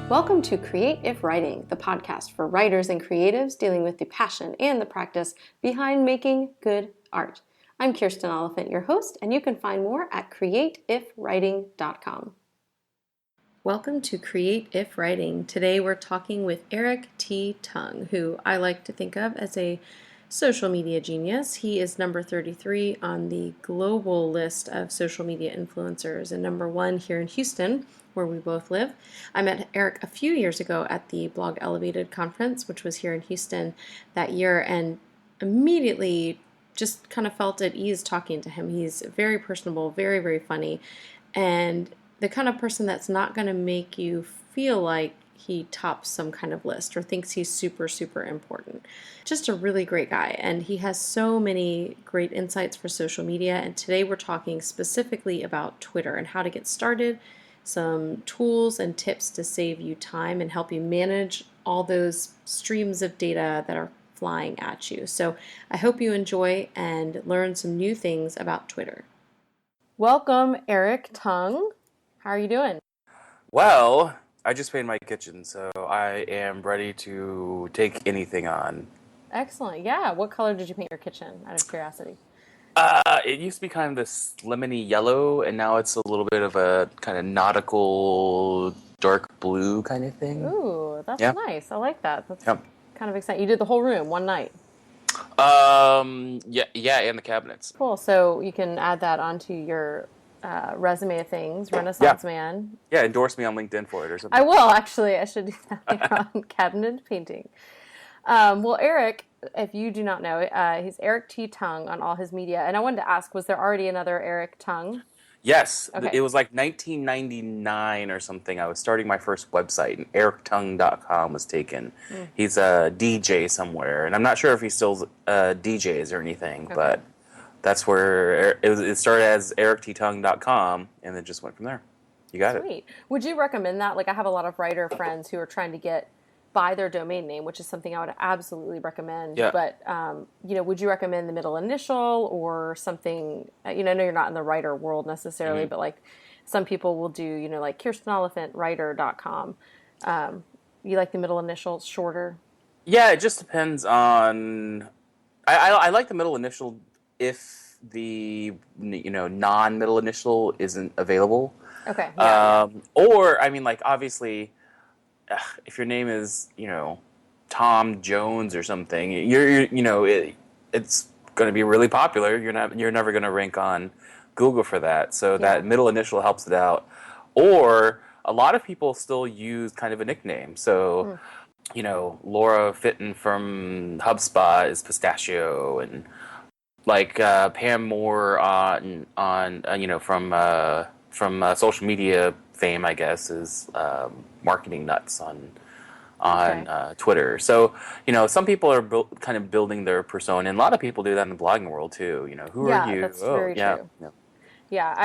Welcome to Create If Writing, the podcast for writers and creatives dealing with the passion and the practice behind making good art. I'm Kirsten, your host, and you can find more at createifwriting.com. Welcome to Create If Writing. Today we're talking with Eric T. Tung, who I like to think of as a social media genius. He is number 33 on the global list of social media influencers and number 1 here in Houston, where we both live. I met Eric a few years ago at the Blog Elevated conference, which was here in Houston that year, and immediately just kind of felt at ease talking to him. He's very personable, very, very funny, and the kind of person that's not going to make you feel like he tops some kind of list or thinks he's super, super important. Just a really great guy. And he has so many great insights for social media. And today we're talking specifically about Twitter and how to get started, some tools and tips to save you time and help you manage all those streams of data that are flying at you. So I hope you enjoy and learn some new things about Twitter. Welcome, Eric Tung. How are you doing? Well, I just painted my kitchen, so I am ready to take anything on. Excellent. Yeah. What color did you paint your kitchen, out of curiosity? It used to be kind of this lemony yellow, and now it's a little bit of a kind of nautical dark blue kind of thing. Ooh, that's nice. I like that. That's kind of exciting. You did the whole room one night. Yeah, and the cabinets. Cool. So you can add that onto your resume of things, Renaissance man. Yeah, endorse me on LinkedIn for it or something. I will, actually. I should do that later on. Cabinet painting. Well, Eric, if you do not know, he's Eric T. Tung on all his media. And I wanted to ask, was there already another Eric Tung? Yes. Okay. It was like 1999 or something. I was starting my first website, and erictung.com was taken. He's a DJ somewhere, and I'm not sure if he still DJs or anything, but that's where it started as erictung.com, and then just went from there. You got it. Sweet. Would you recommend that? Like, I have a lot of writer friends who are trying to buy their domain name, which is something I would absolutely recommend. Yeah. But, would you recommend the middle initial or something? I know you're not in the writer world necessarily, but like some people will do, like KirstenOliphantWriter.com. You like the middle initial shorter? Yeah, it just depends on. I like the middle initial if the non-middle initial isn't available. Okay. Or I mean, like, obviously, if your name is Tom Jones or something, it's going to be really popular. You're never going to rank on Google for that. So that middle initial helps it out. Or a lot of people still use kind of a nickname. So Laura Fitton from HubSpot is Pistachio, and like Pam Moore from social media fame, I guess, is Marketing Nuts on Twitter. So some people are kind of building their persona, and a lot of people do that in the blogging world too. Who are you? That's very true. Yeah,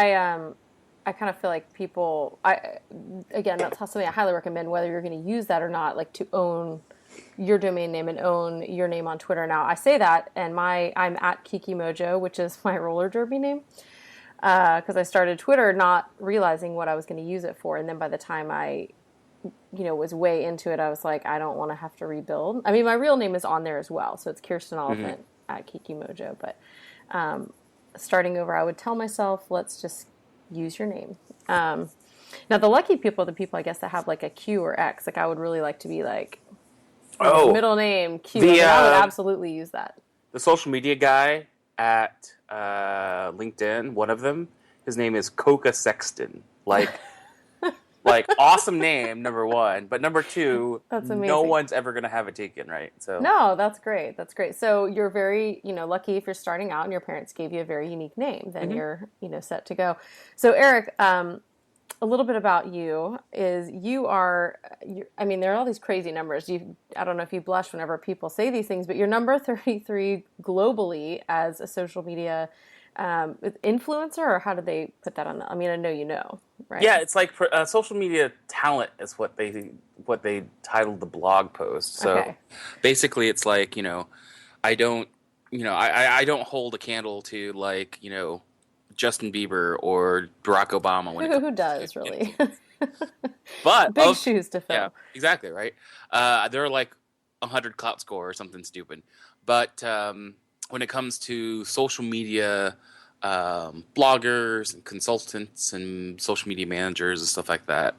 I kind of feel like people. That's something I highly recommend, whether you're going to use that or not, like to own your domain name and own your name on Twitter. Now, I say that, and I'm at Kiki Mojo, which is my roller derby name, because I started Twitter not realizing what I was going to use it for, and then by the time I, was way into it, I was like, I don't want to have to rebuild. I mean, my real name is on there as well, so it's Kirsten Oliphant at Kiki Mojo, but starting over, I would tell myself, let's just use your name. Now, the lucky people are the people, I guess, that have like a Q or X. Like, I would really like to be like, middle name Q. I would absolutely use that. The social media guy at LinkedIn, one of them, his name is Coca Sexton. Like awesome name, number one. But number two, that's amazing. No one's ever going to have it taken, right? So no, that's great. That's great. So you're very, lucky if you're starting out and your parents gave you a very unique name. Then you're, set to go. So Eric, a little bit about you is there are all these crazy numbers. I don't know if you blush whenever people say these things, but you're number 33 globally as a social media influencer, or how did they put that on? I mean, I know right? Yeah, it's like social media talent is what they titled the blog post. So basically, it's like I don't hold a candle to Justin Bieber or Barack Obama. Who does really? But Big shoes to yeah, fill. exactly right. There are like 100 clout score or something stupid. But when it comes to social media, bloggers and consultants and social media managers and stuff like that,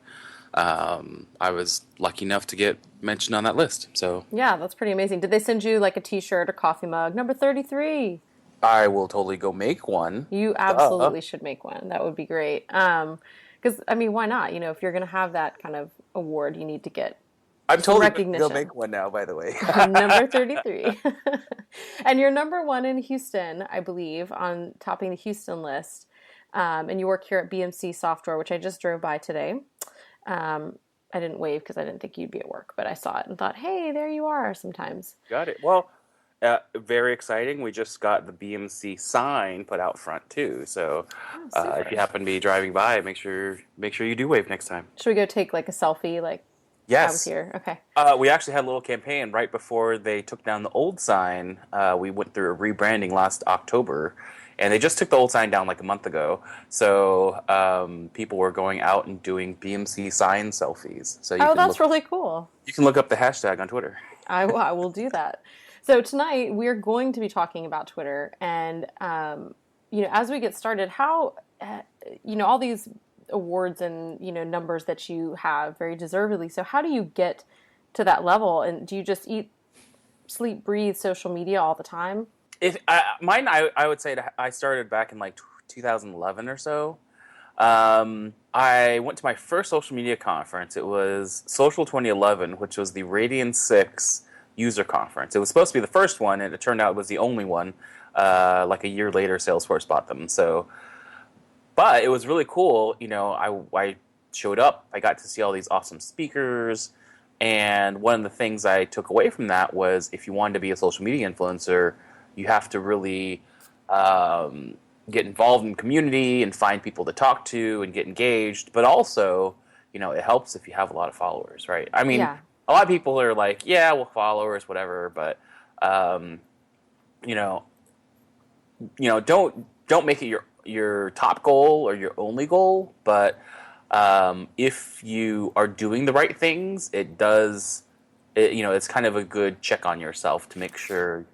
I was lucky enough to get mentioned on that list. So Yeah, that's pretty amazing. Did they send you like a t-shirt or coffee mug? Number 33. I will totally go make one. You Duh. absolutely should make one. That would be great. Because I mean, why not? If you're going to have that kind of award, you need to get I'm some totally going to go recognition. make one now, by the way. Number 33. And you're number one in Houston, I believe, on topping the Houston list. And you work here at BMC Software, which I just drove by today. I didn't wave because I didn't think you'd be at work, but I saw it and thought, hey, there you are sometimes. Got it. Well, very exciting. We just got the BMC sign put out front too. So Oh, if you super. happen to be driving by, make sure you do wave next time. Should we go take like a selfie like I was Yes. here? Okay. We actually had a little campaign right before they took down the old sign. We went through a rebranding last October, and they just took the old sign down like a month ago. So people were going out and doing BMC sign selfies. So Oh, that's really cool. you can look up the hashtag on Twitter. I will do that. So tonight we're going to be talking about Twitter, and as we get started, how all these awards and numbers that you have very deservedly. So how do you get to that level? And do you just eat, sleep, breathe social media all the time? I would say I started back in like 2011 or so. I went to my first social media conference. It was Social 2011, which was the Radian 6 user conference. It was supposed to be the first one, and it turned out it was the only one. Like a year later, Salesforce bought them. But it was really cool. I showed up. I got to see all these awesome speakers. And one of the things I took away from that was if you wanted to be a social media influencer, you have to really get involved in the community and find people to talk to and get engaged. But also, it helps if you have a lot of followers, right? I mean, Yeah. a lot of people are like, yeah, well, followers, whatever. But, you know, don't make it your top goal or your only goal. But if you are doing the right things, it's kind of a good check on yourself to make sure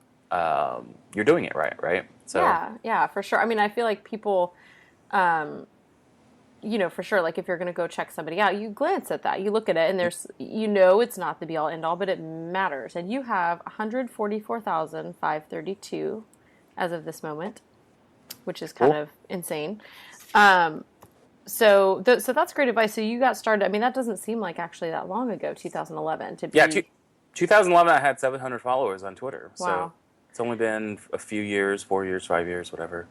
you're doing it right? So Yeah, for sure. I mean, I feel like people, for sure, like if you're going to go check somebody out, you glance at that, you look at it, and there's, it's not the be all end all, but it matters. And you have 144,532 as of this moment, which is kind cool. of insane. So that's great advice. So you got started. I mean, that doesn't seem like actually that long ago, 2011, to be. Yeah, 2011, I had 700 followers on Twitter. Wow. So it's only been a few years, 4 years, 5 years, whatever.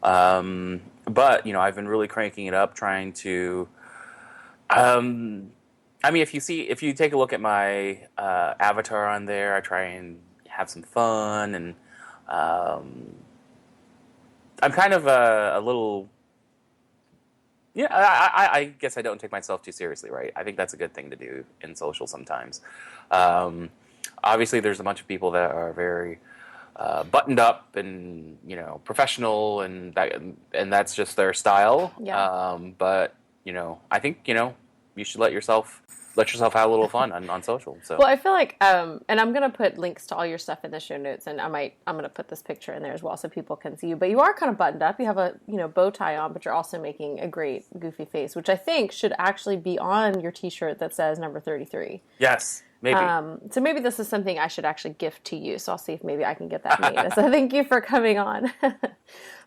But I've been really cranking it up, trying to. I mean, if you take a look at my avatar on there, I try and have some fun, and I'm kind of a little. Yeah, I guess I don't take myself too seriously, right? I think that's a good thing to do in social sometimes. Obviously, there's a bunch of people that are very buttoned up and professional, and that's just their style. Yeah. But I think you should let yourself have a little fun on social. So Well, I feel like, and I'm going to put links to all your stuff in the show notes, and I'm going to put this picture in there as well so people can see you. But you are kind of buttoned up. You have a, bow tie on, but you're also making a great goofy face, which I think should actually be on your t-shirt that says number 33. yes, maybe. So maybe this is something I should actually gift to you. So I'll see if maybe I can get that made. So thank you for coming on.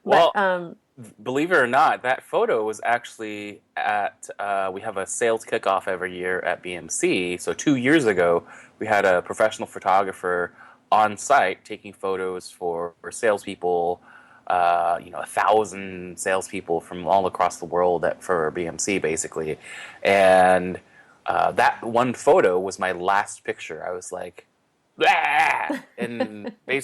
Well, believe it or not, that photo was actually at, we have a sales kickoff every year at BMC. So 2 years ago, we had a professional photographer on site taking photos for salespeople, 1,000 salespeople from all across the world for BMC, basically. And that one photo was my last picture. I was like, ah! and I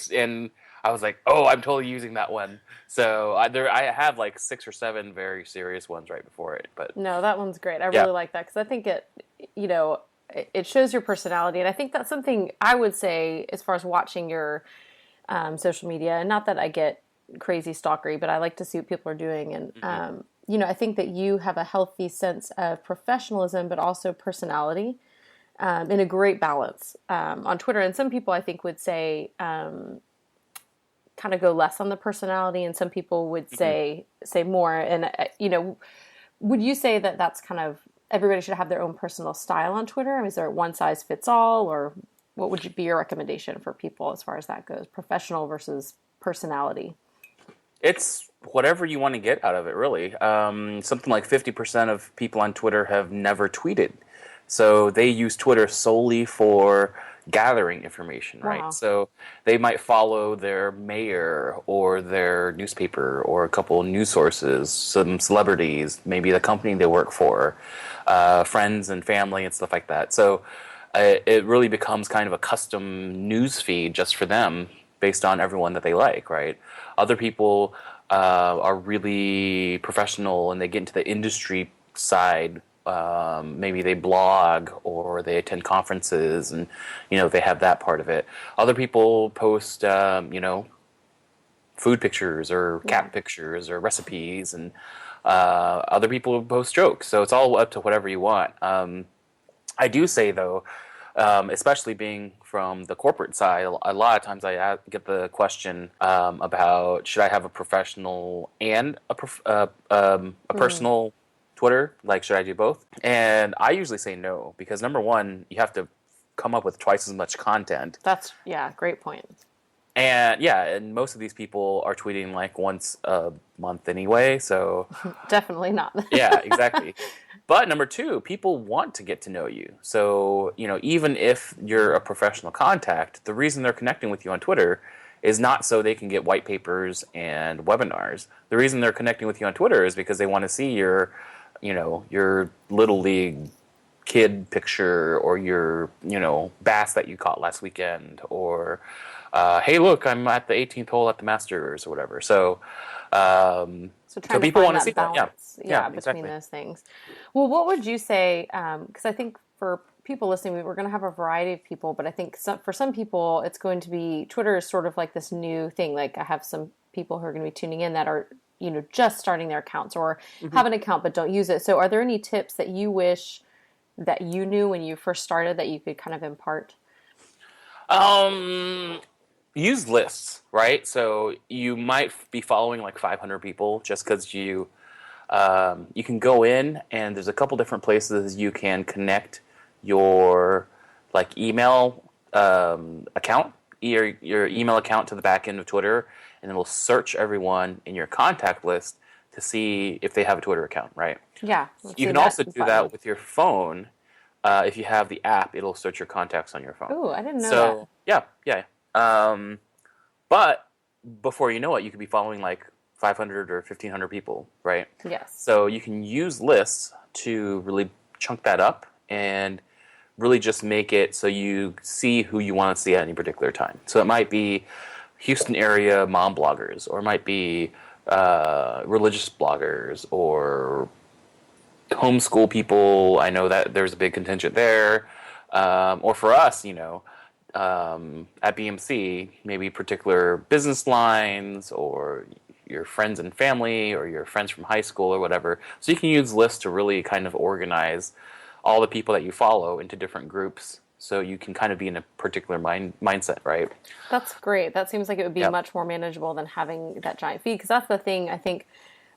was like, oh, I'm totally using that one. So I have like 6 or 7 very serious ones right before it. But No, that one's great. I really like that because I think it shows your personality. And I think that's something I would say as far as watching your social media. And not that I get crazy stalkery, but I like to see what people are doing. And I think that you have a healthy sense of professionalism, but also personality, in a great balance on Twitter. And some people I think would say kind of go less on the personality, and some people would say more. And would you say that that's kind of everybody should have their own personal style on Twitter? I mean, is there one size fits all, or what would be your recommendation for people as far as that goes, professional versus personality? It's whatever you want to get out of it, really. Something like 50% of people on Twitter have never tweeted. So they use Twitter solely for gathering information, right? Wow. So they might follow their mayor or their newspaper or a couple of news sources, some celebrities, maybe the company they work for, friends and family and stuff like that. So it really becomes kind of a custom news feed just for them based on everyone that they like, right? Other people are really professional and they get into the industry side. Maybe they blog or they attend conferences and, they have that part of it. Other people post, food pictures or cat pictures or recipes, and other people post jokes. So it's all up to whatever you want. I do say, though, especially being from the corporate side, a lot of times I get the question about should I have a professional and a personal Twitter? Like, should I do both? And I usually say no, because number one, you have to come up with twice as much content. Great point. And most of these people are tweeting like once a month anyway, so definitely not. Yeah, exactly. But number two, people want to get to know you. So, even if you're a professional contact, the reason they're connecting with you on Twitter is not so they can get white papers and webinars. The reason they're connecting with you on Twitter is because they want to see your little league kid picture or your, bass that you caught last weekend, or, hey, look, I'm at the 18th hole at the Masters or whatever. So people want to see balance, that. Yeah, between exactly. those things. Well, what would you say, because I think for people listening, we're going to have a variety of people, but I think for some people, it's going to be, Twitter is sort of like this new thing. Like I have some people who are going to be tuning in that are, just starting their accounts or have an account but don't use it. So are there any tips that you wish that you knew when you first started that you could kind of impart? Use lists, right? So you might be following like 500 people just because you can go in and there's a couple different places you can connect your like email account, your email account to the back end of Twitter, and then we'll search everyone in your contact list to see if they have a Twitter account, right? Yeah. You can also do that with your phone. If you have the app, it'll search your contacts on your phone. Oh, I didn't know that. Yeah. But before you know it, you could be following like 500 or 1,500 people, right? Yes. So you can use lists to really chunk that up and really just make it so you see who you want to see at any particular time. So it might be Houston area mom bloggers, or it might be religious bloggers, or homeschool people. I know that there's a big contingent there. Or for us, at BMC, maybe particular business lines, or your friends and family, or your friends from high school, or whatever. So you can use lists to really kind of organize all the people that you follow into different groups, so you can kind of be in a particular mindset, right? That's great. That seems like it would be much more manageable than having that giant feed, because that's the thing. I think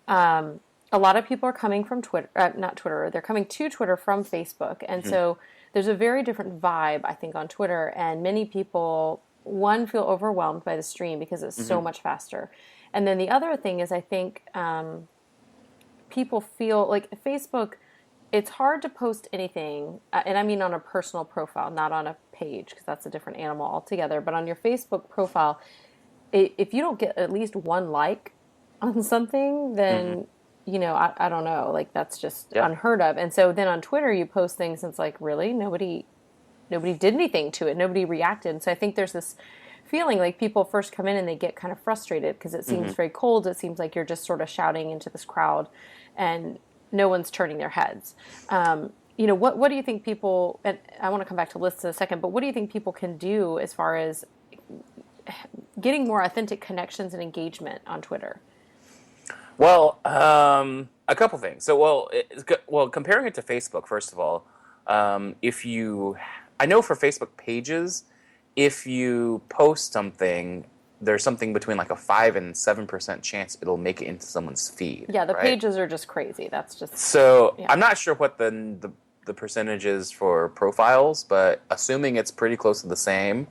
a lot of people are coming from Twitter, not Twitter, they're coming to Twitter from Facebook. And so there's a very different vibe, I think, on Twitter. And many people, one, feel overwhelmed by the stream because it's so much faster. And then the other thing is, I think people feel like Facebook, it's hard to post anything, and I mean on a personal profile, not on a page, because that's a different animal altogether. But on your Facebook profile, if you don't get at least one like on something, then, I don't know, like that's just unheard of. And so then on Twitter, you post things and it's like, really? Nobody did anything to it. Nobody reacted. And so I think there's this feeling like people first come in and they get kind of frustrated because it seems very cold. It seems like you're just sort of shouting into this crowd and no one's turning their heads. What do you think people, and I want to come back to lists in a second, but what do you think people can do as far as getting more authentic connections and engagement on Twitter? Well, a couple things. So, well, comparing it to Facebook, first of all, if you, I know for Facebook pages, if you post something, there's something between like a 5 and 7% chance it'll make it into someone's feed. Yeah, the right? pages are just crazy. That's just So yeah. I'm not sure what the percentage is for profiles, but assuming it's pretty close to the same,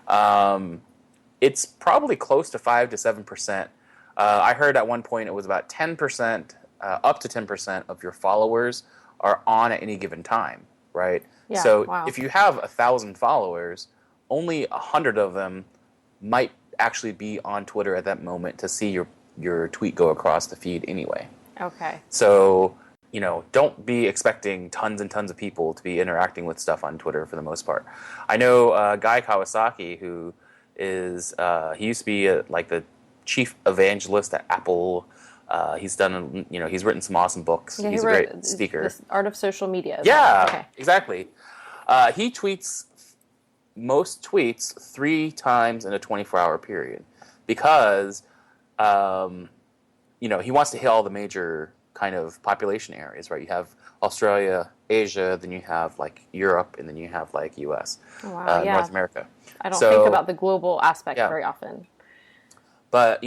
um, it's probably close to 5 to 7%. I heard at one point it was about 10%, up to 10% of your followers are on at any given time, right? Yeah, So wow. if you have 1,000 followers, only 100 of them might actually be on Twitter at that moment to see your tweet go across the feed anyway. Okay. So, don't be expecting tons and tons of people to be interacting with stuff on Twitter for the most part. I know Guy Kawasaki, who is he used to be like the chief evangelist at Apple. He's done, he's written some awesome books. Yeah, He's a great speaker. This art of social media. Yeah, Okay. exactly. He tweets most tweets 3 times in a 24-hour period because, he wants to hit all the major kind of population areas, right? You have Australia, Asia, then you have like Europe, and then you have like US, Wow, yeah. North America. I don't think about the global aspect Yeah. very often. But,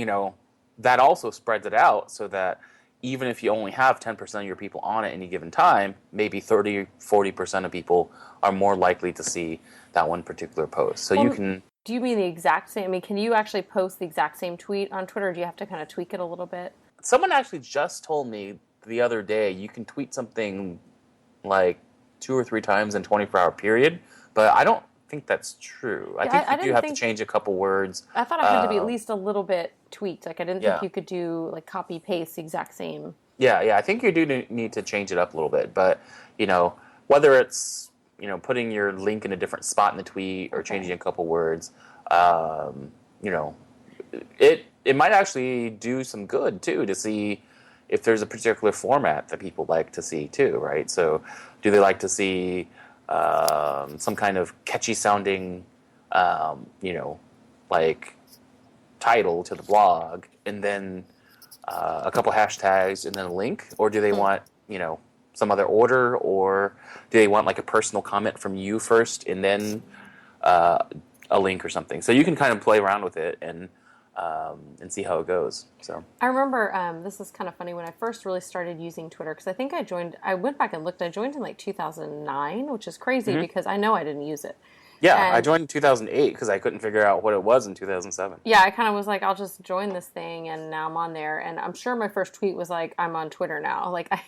that also spreads it out so that even if you only have 10% of your people on at any given time, maybe 30, 40% of people are more likely to see that one particular post. So you can... Do you mean the exact same? I mean, can you actually post the exact same tweet on Twitter, or do you have to kind of tweak it a little bit? Someone actually just told me the other day you can tweet something like 2 or 3 times in a 24-hour period, but I don't think that's true. I think you do have to change a couple words. I thought it had to be at least a little bit tweaked. Like, I didn't think you could do, like, copy-paste the exact same. Yeah, I think you do need to change it up a little bit. But, whether it's, putting your link in a different spot in the tweet or changing a couple words, it might actually do some good, too, to see if there's a particular format that people like to see, too, right? So do they like to see some kind of catchy sounding, like title to the blog, and then a couple hashtags, and then a link? Or do they want, some other order? Or do they want like a personal comment from you first, and then a link or something? So you can kind of play around with it and see how it goes. So I remember this is kind of funny when I first really started using Twitter, because I think I went back and looked. I joined in like 2009, which is crazy because I know I didn't use it. Yeah, I joined in 2008 because I couldn't figure out what it was in 2007. Yeah, I kind of was like, I'll just join this thing, and now I'm on there. And I'm sure my first tweet was like, I'm on Twitter now. Like I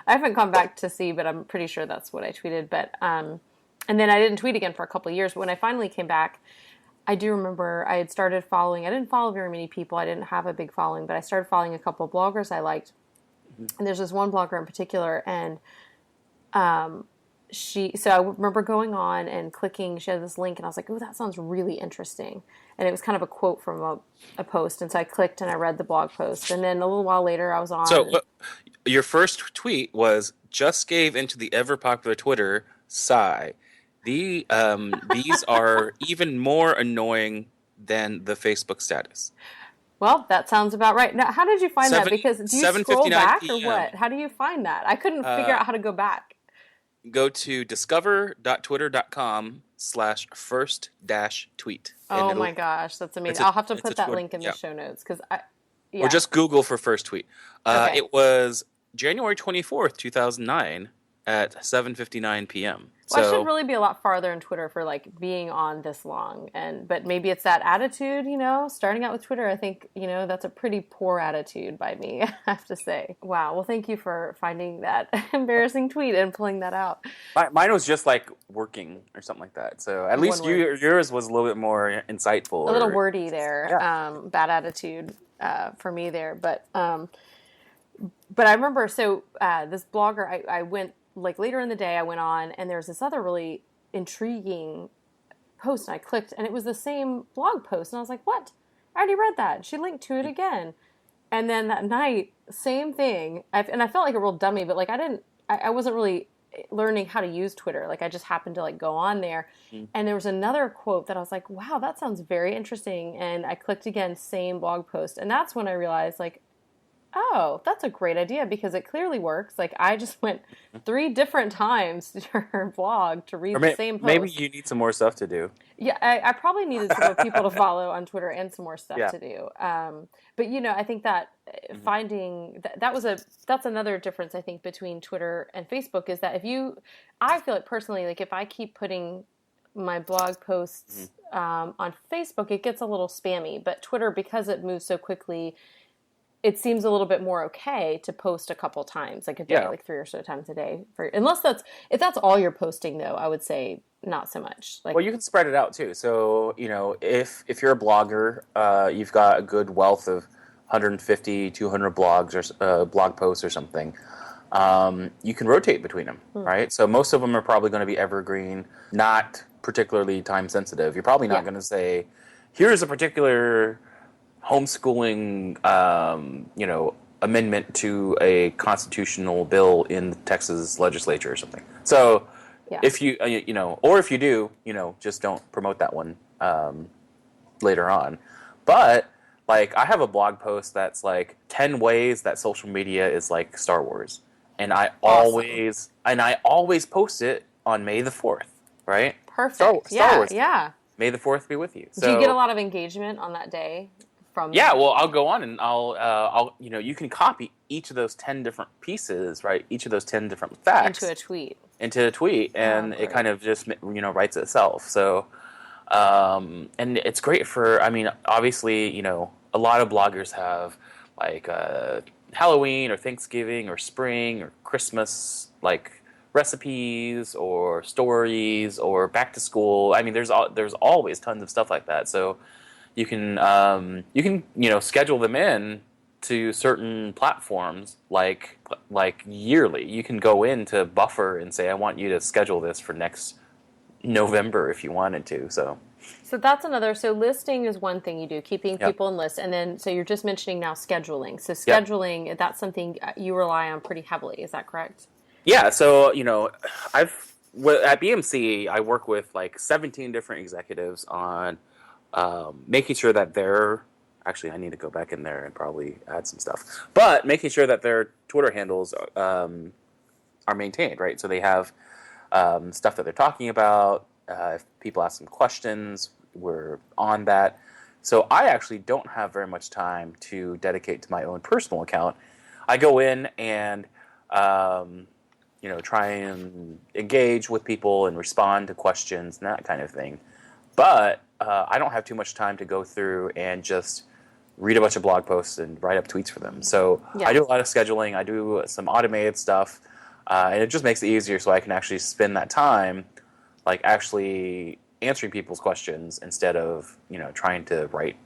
haven't gone back to see, but I'm pretty sure that's what I tweeted. But and then I didn't tweet again for a couple of years. But when I finally came back, I do remember I had started following. I didn't follow very many people. I didn't have a big following, but I started following a couple of bloggers I liked. And there's this one blogger in particular, and so I remember going on and clicking. She had this link, and I was like, "Oh, that sounds really interesting." And it was kind of a quote from a post, and so I clicked and I read the blog post. And then a little while later, I was on. So your first tweet was, "Just gave into the ever popular Twitter, sigh. These are even more annoying than the Facebook status." Well, that sounds about right. Now, how did you find that? Because do you scroll back or what? How do you find that? I couldn't figure out how to go back. Go to discover.twitter.com/first-tweet. Oh my gosh, that's amazing. I'll have to put that link in the show notes because Or just Google for first tweet. Okay. It was January 24th, 2009 at 7:59 p.m. Well, I should really be a lot farther in Twitter for like being on this long, but maybe it's that attitude, starting out with Twitter. I think, that's a pretty poor attitude by me, I have to say. Wow. Well, thank you for finding that embarrassing tweet and pulling that out. Mine was just like working or something like that. So at least yours was a little bit more insightful. A little wordy there. Yeah. Bad attitude for me there. But I remember, this blogger, I went, like later in the day, I went on, and there was this other really intriguing post, and I clicked, and it was the same blog post, and I was like, what? I already read that. She linked to it again. And then that night, same thing, and I felt like a real dummy, but like I wasn't really learning how to use Twitter. Like I just happened to like go on there, and there was another quote that I was like, wow, that sounds very interesting, and I clicked again, same blog post, and that's when I realized like, Oh, that's a great idea because it clearly works. Like I just went 3 different times to her blog to Or read the same maybe post. you need some more stuff to do. Yeah, I probably needed some more people to follow on Twitter and some more stuff Yeah. to do. But I think that Hmm. finding that's another difference I think between Twitter and Facebook is that I feel like personally, like if I keep putting my blog Hmm. posts on Facebook, it gets a little spammy. But Twitter, because it moves so quickly, it seems a little bit more okay to post a couple times, like a day, Yeah. like 3 or so times a day. Unless if that's all you're posting, though, I would say not so much. Like, Well, you can spread it out too. So, if you're a blogger, you've got a good wealth of 150, 200 blogs or blog posts or something. You can rotate between them, right? So most of them are probably going to be evergreen, not particularly time sensitive. You're probably not yeah, going to say, "Here's a particular homeschooling, amendment to a constitutional bill in the Texas legislature or something." So, yeah, if you, or if you do, just don't promote that one later on. But like, I have a blog post that's like 10 ways that social media is like Star Wars, and awesome, I always post it on May the 4th, right? perfect. Star Yeah, Wars Day. yeah. May the 4th be with you. Do you get a So lot of engagement on that day from yeah, well, I'll go on and you can copy each of those 10 different pieces, right? Each of those 10 different into facts a tweet? into a tweet, Oh, and it kind great. of just writes itself. So and it's great for, I mean, obviously, a lot of bloggers have like Halloween or Thanksgiving or spring or Christmas like recipes or stories or back to school. I mean, there's always tons of stuff like that. So you can schedule them in to certain platforms like yearly. You can go into Buffer and say, I want you to schedule this for next November if you wanted to. So that's another. So listing is one thing you do, keeping Yep. people in lists, and then so you're just mentioning now scheduling. So Yep. scheduling, that's something you rely on pretty heavily. Is that correct? Yeah. So at BMC, I work with like 17 different executives on making sure that they're actually, I need to go back in there and probably add some stuff, but making sure that their Twitter handles are maintained, right? So they have stuff that they're talking about. If people ask them questions, we're on that. So I actually don't have very much time to dedicate to my own personal account. I go in and try and engage with people and respond to questions and that kind of thing. But I don't have too much time to go through and just read a bunch of blog posts and write up tweets for them. So I Yeah. do a lot of scheduling. I do some automated stuff, and it just makes it easier so I can actually spend that time, like actually answering people's questions instead of trying to write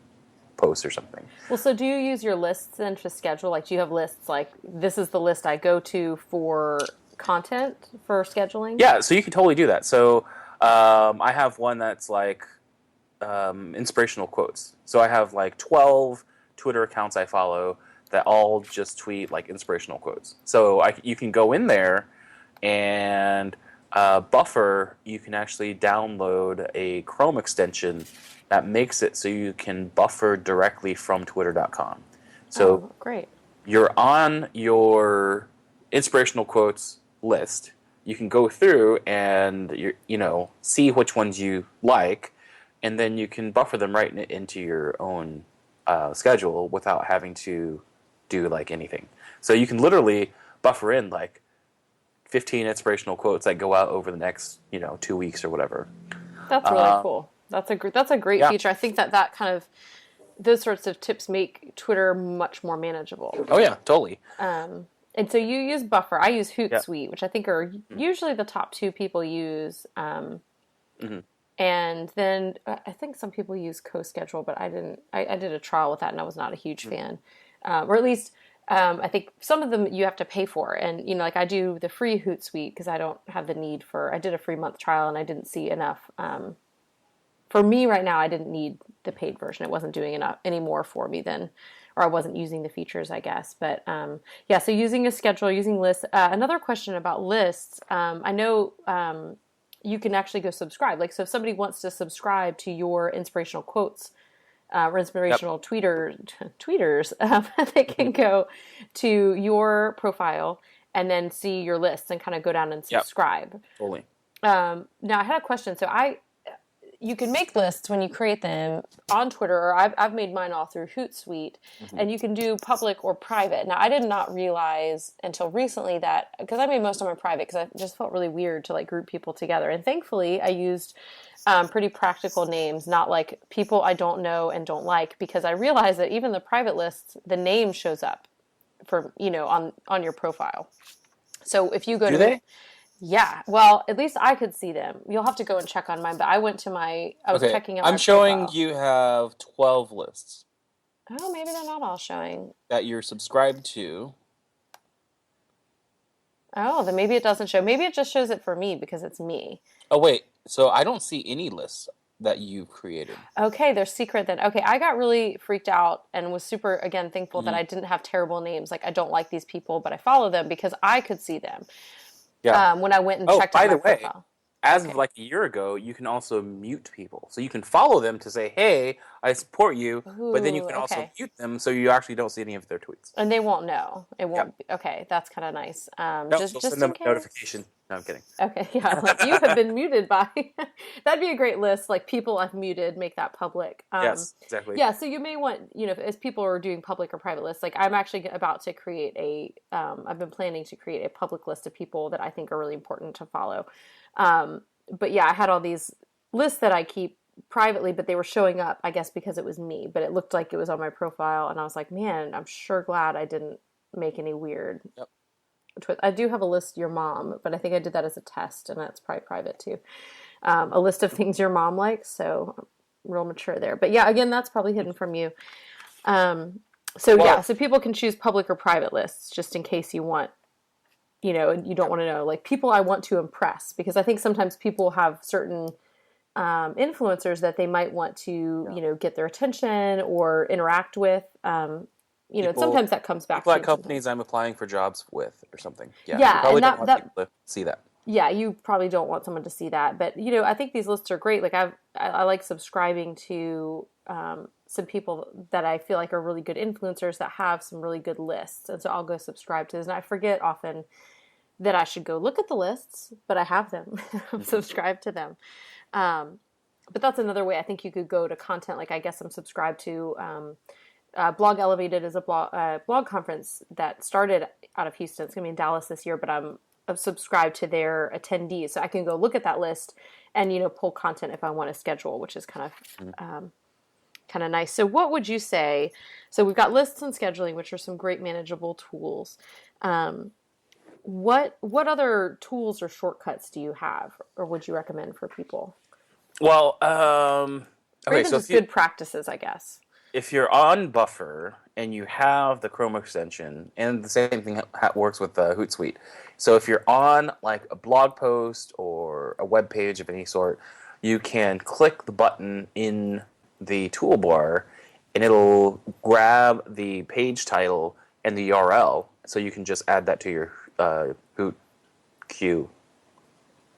posts or something. Well, so do you use your lists then to schedule? Like, do you have lists like this is the list I go to for content for scheduling? Yeah, so you can totally do that. So I have one that's like inspirational quotes. So I have like 12 Twitter accounts I follow that all just tweet like inspirational quotes. So you can go in there and Buffer, you can actually download a Chrome extension that makes it so you can buffer directly from twitter.com. So Oh, great. you're on your inspirational quotes list. You can go through and see which ones you like, and then you can buffer them right into your own schedule without having to do like anything. So you can literally buffer in like 15 inspirational quotes that go out over the next 2 weeks or whatever. That's really cool. That's a great Yeah. feature. I think that kind of those sorts of tips make Twitter much more manageable. Oh yeah, totally. And so you use Buffer. I use Yeah. Hootsuite, which I think are usually the top two people use. Hmm. And then I think some people use CoSchedule, but I didn't. I did a trial with that, and I was not a huge fan. Or at least I think some of them you have to pay for. And like I do the free Hootsuite because I don't have the need for. I did a free month trial, and I didn't see enough. For me right now, I didn't need the paid version. It wasn't doing enough any more for me than, or I wasn't using the features, I guess. But yeah, so using a schedule, using lists. Another question about lists. I know you can actually go subscribe. Like, so if somebody wants to subscribe to your inspirational quotes inspirational tweeters, they can go to your profile and then see your lists and kind of go down and subscribe. Yep. Totally. Now I had a question. So you can make lists when you create them on Twitter, or I've made mine all through Hootsuite, and you can do public or private. Now, I did not realize until recently that, because I made most of them private, because I just felt really weird to like group people together. And thankfully, I used pretty practical names, not like people I don't know and don't like, because I realized that even the private lists, the name shows up for, on your profile. So if you go Do they? Yeah, well, at least I could see them. You'll have to go and check on mine, but I went to I was checking out my I'm showing profile. you have 12 lists. Oh, maybe they're not all showing. That you're subscribed to. Oh, then maybe it doesn't show. Maybe it just shows it for me because it's me. Oh, wait. So I don't see any lists that you've created. Okay, they're secret then. Okay, I got really freaked out and was super, again, thankful that I didn't have terrible names. Like, I don't like these people, but I follow them because I could see them. Yeah. When I went and checked out my profile. As of like a year ago, you can also mute people. So you can follow them to say, hey, I support you, but then you can also mute them so you actually don't see any of their tweets. And they won't know. It won't be. Okay, that's kind of nice. Just send them a notification. No, I'm kidding. Okay, yeah, like you have been muted by... That'd be a great list, like people I've muted, make that public. Yes, exactly. Yeah, so you may want, as people are doing public or private lists, like I'm actually about to create I've been planning to create a public list of people that I think are really important to follow. But yeah, I had all these lists that I keep privately, but they were showing up, I guess, because it was me, but it looked like it was on my profile. And I was like, man, I'm sure glad I didn't make any weird. Yep. I do have a list, your mom, but I think I did that as a test and that's probably private too. A list of things your mom likes. So I'm real mature there, but yeah, again, that's probably hidden from you. So people can choose public or private lists just in case you want, you don't want to know, like people I want to impress, because I think sometimes people have certain influencers that they might want to, get their attention or interact with. Sometimes that comes back to companies I'm applying for jobs with or something. Yeah, yeah, you probably don't want people to see that. Yeah, you probably don't want someone to see that. But, I think these lists are great. Like I like subscribing to some people that I feel like are really good influencers that have some really good lists. And so I'll go subscribe to those. And I forget often that I should go look at the lists, but I have them. I'm subscribed to them. But that's another way I think you could go to content. Like I guess I'm subscribed to Blog Elevated is a blog conference that started out of Houston. It's going to be in Dallas this year, but I'm subscribed to their attendees. So I can go look at that list and, pull content if I want to schedule, which is kind of nice. So what would you say? So we've got lists and scheduling, which are some great manageable tools. What other tools or shortcuts do you have or would you recommend for people? Well, okay, so just good practices, I guess. If you're on Buffer and you have the Chrome extension, and the same thing works with Hootsuite. So if you're on like a blog post or a web page of any sort, you can click the button in the toolbar and it'll grab the page title and the URL. So you can just add that to your Hoot queue.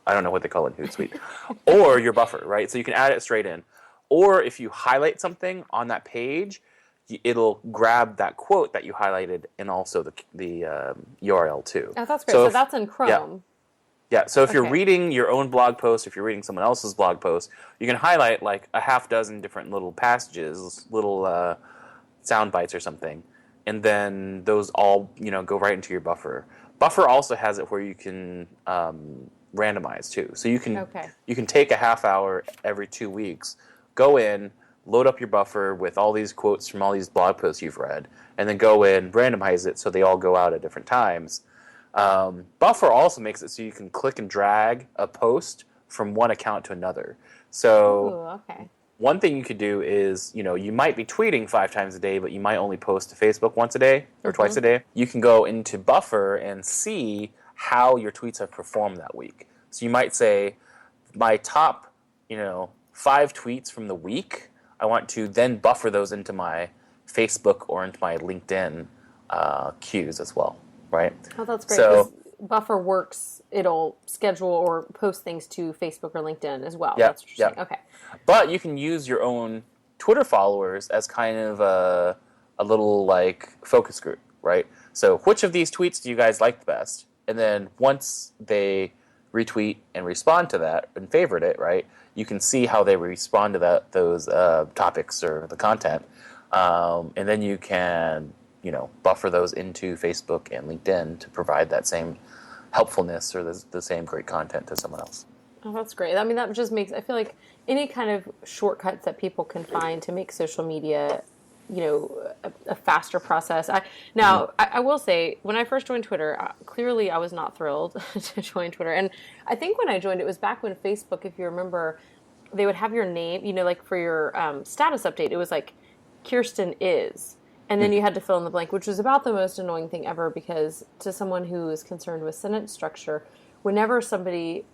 I don't know what they call it in Hootsuite. Or your Buffer, right? So you can add it straight in. Or if you highlight something on that page, it'll grab that quote that you highlighted and also the URL too. Oh, that's great. So that's in Chrome. Yeah. So if you're reading your own blog post, if you're reading someone else's blog post, you can highlight like a half dozen different little passages, little sound bites or something, and then those all go right into your Buffer. Buffer also has it where you can randomize too. So you can take a half hour every 2 weeks. Go in, load up your Buffer with all these quotes from all these blog posts you've read, and then go in, randomize it so they all go out at different times. Buffer also makes it so you can click and drag a post from one account to another. So one thing you could do is, you might be tweeting 5 times a day, but you might only post to Facebook once a day or twice a day. You can go into Buffer and see how your tweets have performed that week. So you might say, my top, 5 tweets from the week, I want to then buffer those into my Facebook or into my LinkedIn queues as well, right? Oh, that's great. So Buffer works, it'll schedule or post things to Facebook or LinkedIn as well. Yeah, that's interesting. Okay. But you can use your own Twitter followers as kind of a little like focus group, right? So which of these tweets do you guys like the best? And then once they retweet and respond to that and favorite it, right, you can see how they respond to those topics or the content. And then you can, buffer those into Facebook and LinkedIn to provide that same helpfulness or the same great content to someone else. Oh, that's great. I mean, that just makes, I feel like any kind of shortcuts that people can find to make social media, a faster process. I will say, when I first joined Twitter, clearly I was not thrilled to join Twitter. And I think when I joined, it was back when Facebook, if you remember, they would have your name, like for your status update, it was like Kirsten is. And then you had to fill in the blank, which was about the most annoying thing ever, because to someone who is concerned with sentence structure, whenever somebody,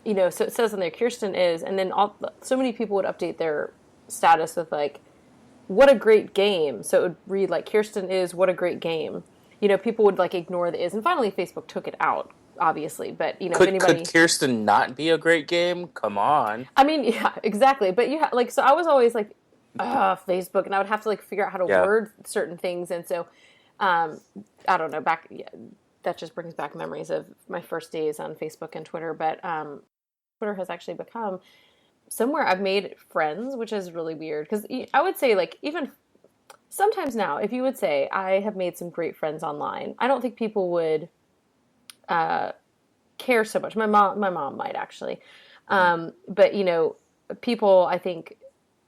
so it says on there, Kirsten is, and then so many people would update their status with like, what a great game. So it would read like, Kirsten is, what a great game. People would like ignore the is. And finally, Facebook took it out, obviously. But, if anybody... Could Kirsten not be a great game? Come on. I mean, yeah, exactly. But so I was always like, Facebook, and I would have to like figure out how to word certain things. And so, I don't know, that just brings back memories of my first days on Facebook and Twitter. But Twitter has actually become somewhere I've made friends, which is really weird. Because I would say, like, even sometimes now, if you would say, I have made some great friends online, I don't think people would care so much. My mom might actually. But, people, I think,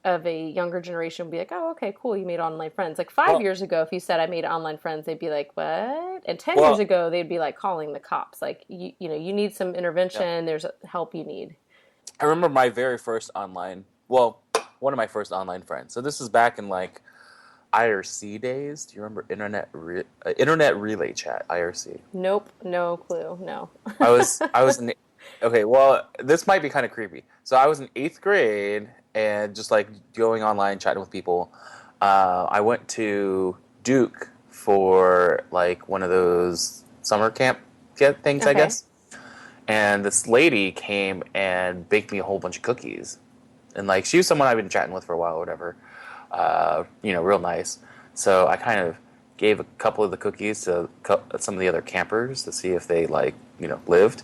of a younger generation would be like, oh, okay, cool, you made online friends. Like 5 years ago, if you said I made online friends, they'd be like, what? And 10 years ago, they'd be like calling the cops. Like, you need some intervention. There's help you need. I remember my very first one of my first online friends. So this is back in like IRC days. Do you remember Internet Relay Chat, IRC? Nope, no clue, no. I was okay, well, this might be kind of creepy. So I was in 8th grade and just like going online, chatting with people. I went to Duke for like one of those summer camp things, I guess. And this lady came and baked me a whole bunch of cookies. And like, she was someone I've been chatting with for a while or whatever. Real nice. So I kind of gave a couple of the cookies to some of the other campers to see if they lived.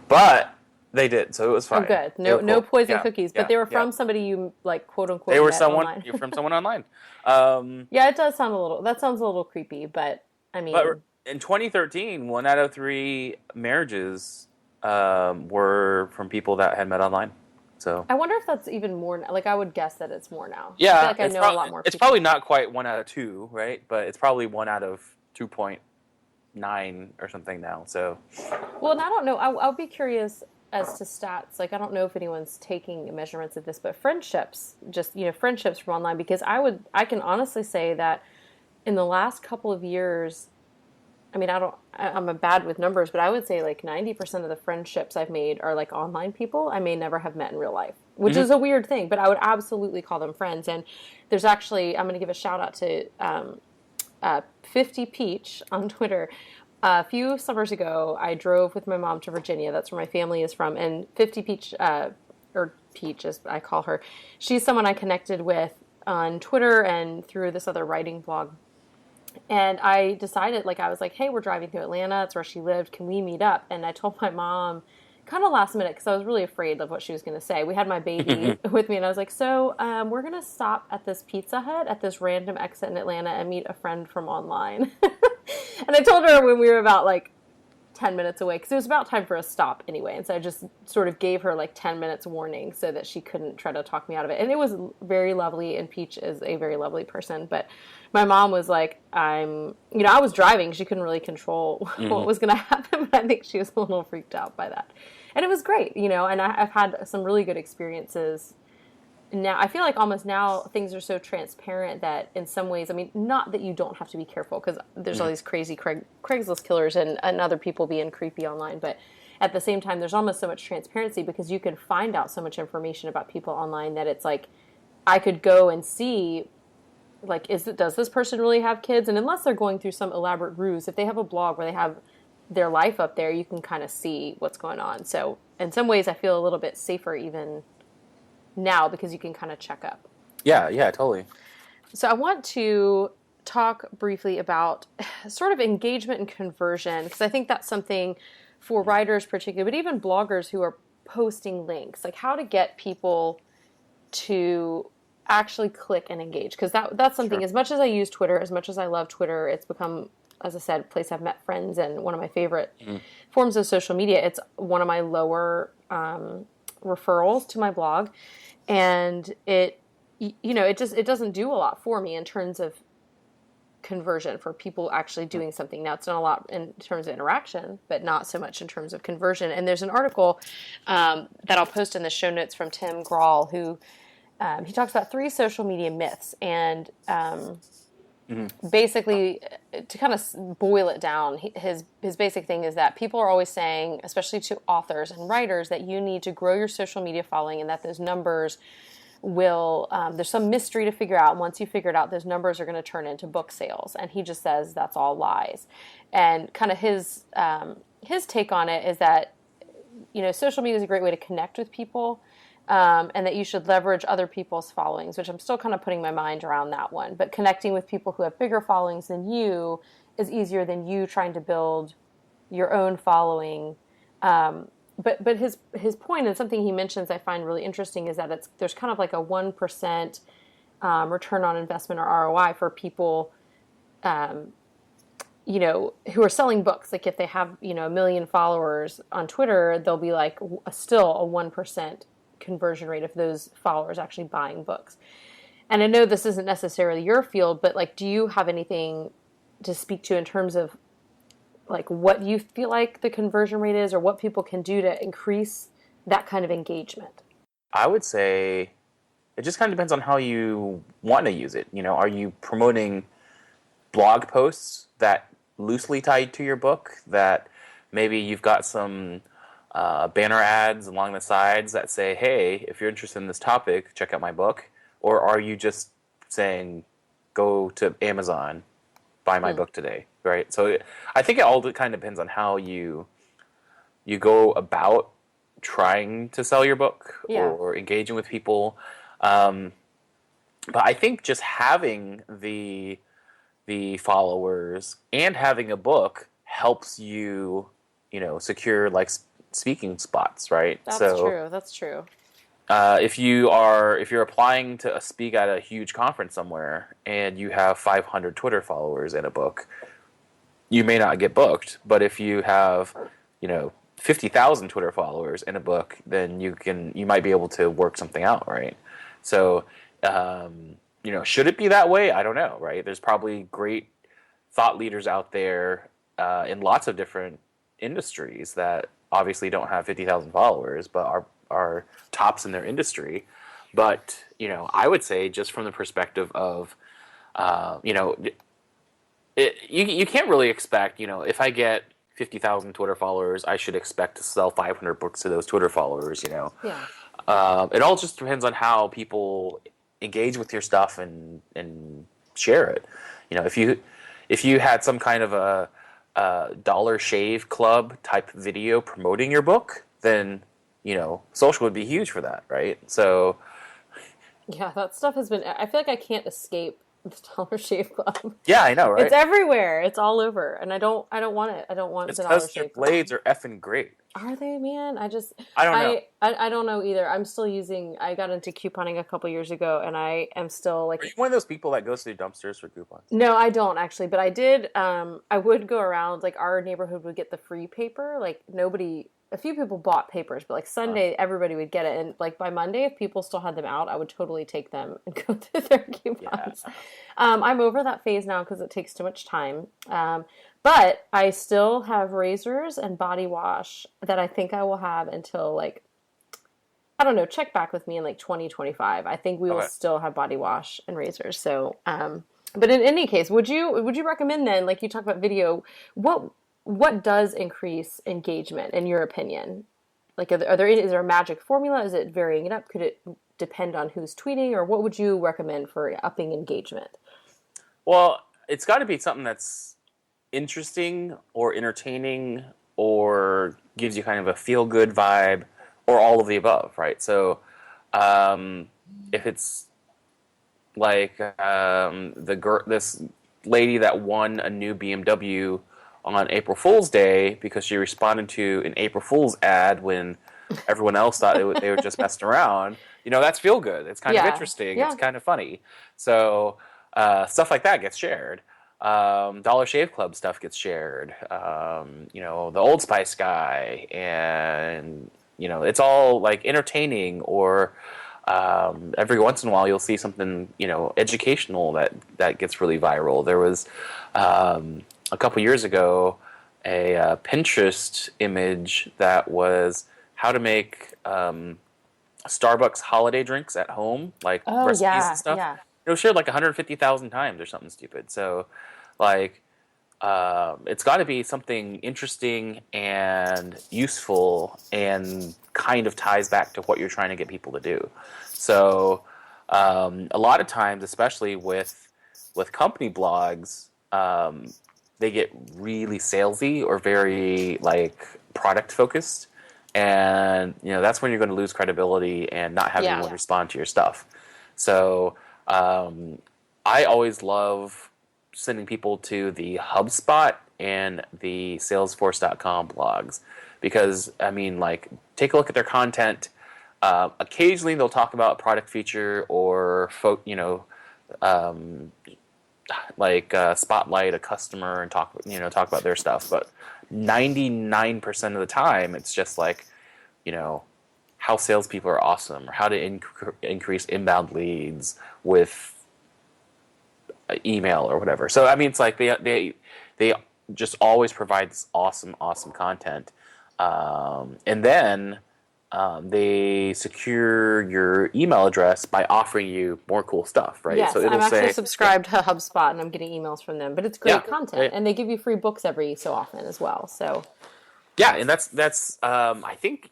But they did, so it was fine. Oh, good. No poison cookies, but they were from somebody you like, quote unquote. They were online. You're from someone online. Yeah, it does sound that sounds a little creepy, but I mean. But in 2013, 1 out of 3 marriages were from people that had met online. So I wonder if that's even more. Like, I would guess that it's more now. Yeah, I feel like I know a lot more. It's probably not quite 1 out of 2, right? But it's probably 1 out of 2.9 or something now. So. Well, and I don't know. I'll be curious as to stats. Like, I don't know if anyone's taking measurements of this, but friendships, friendships from online, because I can honestly say that in the last couple of years, I mean, I'm bad with numbers, but I would say like 90% of the friendships I've made are like online people I may never have met in real life, which is a weird thing, but I would absolutely call them friends. And there's actually, I'm going to give a shout out to 50 Peach on Twitter. A few summers ago, I drove with my mom to Virginia. That's where my family is from. And 50 Peach, or Peach as I call her, she's someone I connected with on Twitter and through this other writing blog. And I decided, I was like, hey, we're driving through Atlanta. It's where she lived. Can we meet up? And I told my mom kind of last minute because I was really afraid of what she was going to say. We had my baby with me, and I was like, so we're going to stop at this Pizza Hut at this random exit in Atlanta and meet a friend from online. And I told her when we were about 10 minutes away, because it was about time for a stop anyway. And so I just sort of gave her 10 minutes warning so that she couldn't try to talk me out of it. And it was very lovely, and Peach is a very lovely person. But my mom was like, I was driving. She couldn't really control what was going to happen. But I think she was a little freaked out by that. And it was great, and I've had some really good experiences. Now, I feel like almost now things are so transparent that in some ways, I mean, not that you don't have to be careful, because there's all these crazy Craigslist killers and other people being creepy online, but at the same time, there's almost so much transparency because you can find out so much information about people online that it's like, I could go and see, does this person really have kids? And unless they're going through some elaborate ruse, if they have a blog where they have their life up there, you can kind of see what's going on. So in some ways, I feel a little bit safer even now because you can kind of check up. Yeah, totally. So I want to talk briefly about sort of engagement and conversion, because I think that's something for writers particularly, but even bloggers who are posting links, like how to get people to actually click and engage. Because that's something, Sure. as much as I use Twitter, as much as I love Twitter, it's become, as I said, a place I've met friends and one of my favorite forms of social media. It's one of my lower referrals to my blog. And it doesn't do a lot for me in terms of conversion for people actually doing something. Now, it's done a lot in terms of interaction, but not so much in terms of conversion. And there's an article that I'll post in the show notes from Tim Grawl, who he talks about 3 social media myths. And basically, to kind of boil it down, his basic thing is that people are always saying, especially to authors and writers, that you need to grow your social media following and that those numbers will there's some mystery to figure out. And once you figure it out, those numbers are going to turn into book sales. And he just says that's all lies. And kind of his take on it is that social media is a great way to connect with people, and that you should leverage other people's followings, which I'm still kind of putting my mind around that one. But connecting with people who have bigger followings than you is easier than you trying to build your own following. But his point, and something he mentions I find really interesting, is that there's kind of like a 1% return on investment or ROI for people, who are selling books. Like if they have, 1 million followers on Twitter, they'll be like still a 1% conversion rate of those followers actually buying books. And I know this isn't necessarily your field, but like, do you have anything to speak to in terms of like what you feel like the conversion rate is, or what people can do to increase that kind of engagement? I would say it just kind of depends on how you want to use it. Are you promoting blog posts that loosely tied to your book, that maybe you've got some banner ads along the sides that say, hey, if you're interested in this topic, check out my book? Or are you just saying, go to Amazon, buy my book today, right? So I think it all kind of depends on how you go about trying to sell your book or engaging with people. But I think just having the followers and having a book helps you, secure like speaking spots, right? That's true. That's true. If you're applying to speak at a huge conference somewhere and you have 500 Twitter followers in a book, you may not get booked. But if you have, 50,000 Twitter followers in a book, then you might be able to work something out, right? So, should it be that way? I don't know, right? There's probably great thought leaders out there in lots of different industries that obviously don't have 50,000 followers, but are tops in their industry. But, I would say just from the perspective of, you can't really expect, if I get 50,000 Twitter followers, I should expect to sell 500 books to those Twitter followers, Yeah. It all just depends on how people engage with your stuff and share it. If you had some kind of a Dollar Shave Club type video promoting your book, then social would be huge for that, right? So Yeah, that stuff has been. I feel like I can't escape the Dollar Shave Club. yeah, I know, right? It's everywhere. It's all over, and I don't want it. I don't want It's the Dollar because their Shave Club. blades are effing great. Are they, man? I don't know. I don't know either. I'm still using. I got into couponing a couple years ago, and I am still like. Are you one of those people that goes to dumpsters for coupons? No, I don't actually, but I did. I would go around. Like our neighborhood would get the free paper. Like nobody. A few people bought papers, but like Sunday, everybody would get it. And like by Monday, if people still had them out, I would totally take them and go through their coupons. Yeah. I'm over that phase now because it takes too much time. But I still have razors and body wash that I think I will have until like, I don't know, check back with me in like 2025. I think we will still have body wash and razors. So, but in any case, would you recommend then, like you talk about video, what does increase engagement in your opinion? Like, is there a magic formula? Is it varying it up? Could it depend on who's tweeting, or what would you recommend for upping engagement? Well, it's got to be something that's interesting or entertaining or gives you kind of a feel-good vibe or all of the above, right? So if it's like this lady that won a new BMW on April Fool's Day because she responded to an April Fool's ad when everyone else thought they were just messing around. That's feel good. It's kind of Yeah. interesting. Yeah. It's kind of funny. So stuff like that gets shared. Dollar Shave Club stuff gets shared. The Old Spice guy, and it's all like entertaining, or every once in a while you'll see something educational that gets really viral. There was a couple years ago a Pinterest image that was how to make Starbucks holiday drinks at home, like Oh, recipes yeah. and stuff. Yeah. It was shared like 150,000 times or something stupid. So, like, it's got to be something interesting and useful and kind of ties back to what you're trying to get people to do. So, a lot of times, especially with company blogs, they get really salesy or very like product focused, and that's when you're going to lose credibility and not have anyone respond to your stuff. So I always love sending people to the HubSpot and the Salesforce.com blogs because take a look at their content. Occasionally they'll talk about a product feature or spotlight a customer and talk about their stuff, but 99% of the time it's just like how salespeople are awesome, or how to increase inbound leads with email or whatever. So it's like they just always provide this awesome content, and then they secure your email address by offering you more cool stuff, right? Yes, so it'll I'm actually say, subscribed to HubSpot, and I'm getting emails from them. But it's great content, right. and they give you free books every so often as well. So Yeah, and that's I think